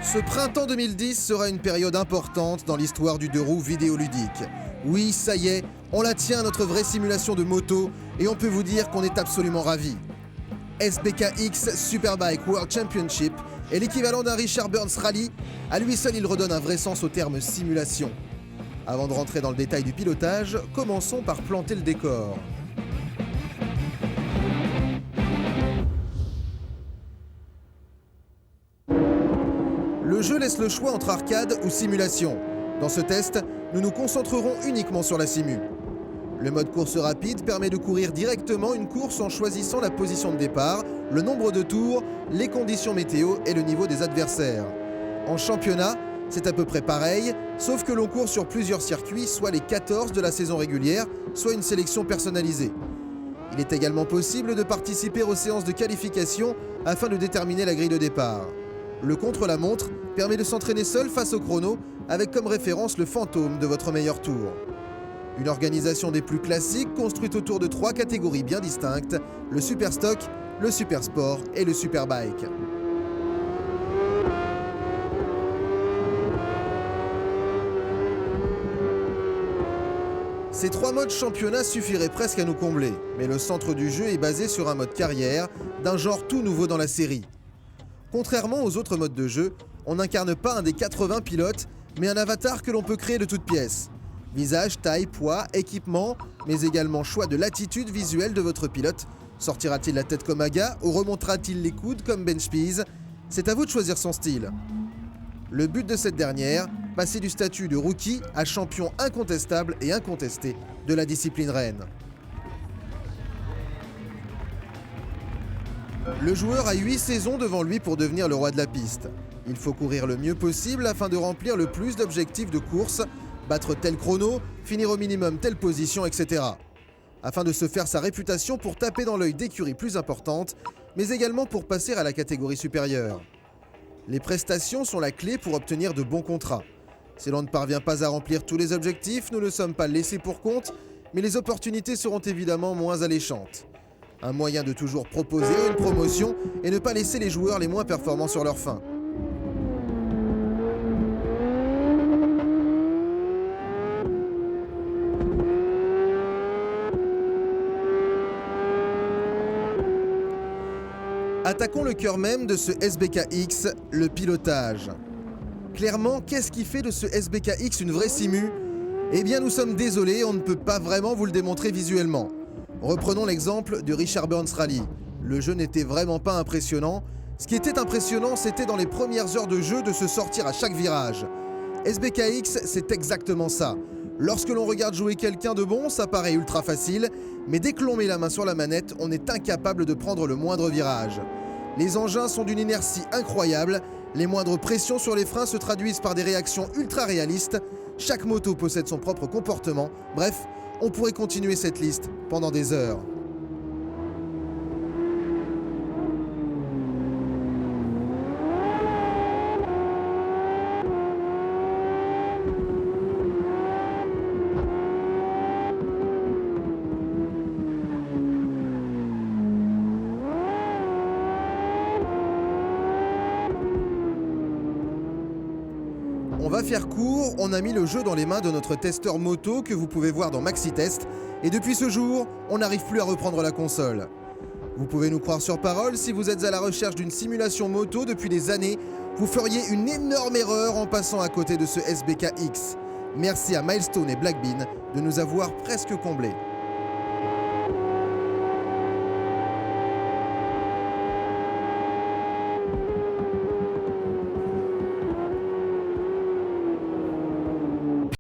Ce printemps 2010 sera une période importante dans l'histoire du deux roues vidéoludique. Oui, ça y est, on la tient à notre vraie simulation de moto et on peut vous dire qu'on est absolument ravis. SBKX Superbike World Championship est l'équivalent d'un Richard Burns Rally. À lui seul, il redonne un vrai sens au terme simulation. Avant de rentrer dans le détail du pilotage, commençons par planter le décor. Le jeu laisse le choix entre arcade ou simulation. Dans ce test, nous nous concentrerons uniquement sur la simu. Le mode course rapide permet de courir directement une course en choisissant la position de départ, le nombre de tours, les conditions météo et le niveau des adversaires. En championnat, c'est à peu près pareil, sauf que l'on court sur plusieurs circuits, soit les 14 de la saison régulière, soit une sélection personnalisée. Il est également possible de participer aux séances de qualification afin de déterminer la grille de départ. Le contre-la-montre permet de s'entraîner seul face au chrono, avec comme référence le fantôme de votre meilleur tour. Une organisation des plus classiques construite autour de 3 catégories bien distinctes, le Super Stock, le Super Sport et le Superbike. Ces 3 modes championnat suffiraient presque à nous combler, mais le centre du jeu est basé sur un mode carrière, d'un genre tout nouveau dans la série. Contrairement aux autres modes de jeu, on n'incarne pas un des 80 pilotes, mais un avatar que l'on peut créer de toutes pièces. Visage, taille, poids, équipement, mais également choix de l'attitude visuelle de votre pilote. Sortira-t-il la tête comme Aga ou remontera-t-il les coudes comme Ben Spies? C'est à vous de choisir son style. Le but de cette dernière, passer du statut de rookie à champion incontestable et incontesté de la discipline reine. Le joueur a 8 saisons devant lui pour devenir le roi de la piste. Il faut courir le mieux possible afin de remplir le plus d'objectifs de course, battre tel chrono, finir au minimum telle position, etc. Afin de se faire sa réputation pour taper dans l'œil d'écuries plus importantes, mais également pour passer à la catégorie supérieure. Les prestations sont la clé pour obtenir de bons contrats. Si l'on ne parvient pas à remplir tous les objectifs, nous ne sommes pas laissés pour compte, mais les opportunités seront évidemment moins alléchantes. Un moyen de toujours proposer une promotion et ne pas laisser les joueurs les moins performants sur leur faim. Attaquons le cœur même de ce SBKX, le pilotage. Clairement, qu'est-ce qui fait de ce SBKX une vraie simu? Eh bien, nous sommes désolés, on ne peut pas vraiment vous le démontrer visuellement. Reprenons l'exemple de Richard Burns Rally. Le jeu n'était vraiment pas impressionnant. Ce qui était impressionnant, c'était dans les premières heures de jeu de se sortir à chaque virage. SBKX, c'est exactement ça. Lorsque l'on regarde jouer quelqu'un de bon, ça paraît ultra facile, mais dès que l'on met la main sur la manette, on est incapable de prendre le moindre virage. Les engins sont d'une inertie incroyable, les moindres pressions sur les freins se traduisent par des réactions ultra réalistes, chaque moto possède son propre comportement, bref, on pourrait continuer cette liste pendant des heures. On va faire court, on a mis le jeu dans les mains de notre testeur moto que vous pouvez voir dans MaxiTest et depuis ce jour, on n'arrive plus à reprendre la console. Vous pouvez nous croire sur parole, si vous êtes à la recherche d'une simulation moto depuis des années, vous feriez une énorme erreur en passant à côté de ce SBKX. Merci à Milestone et Blackbean de nous avoir presque comblés.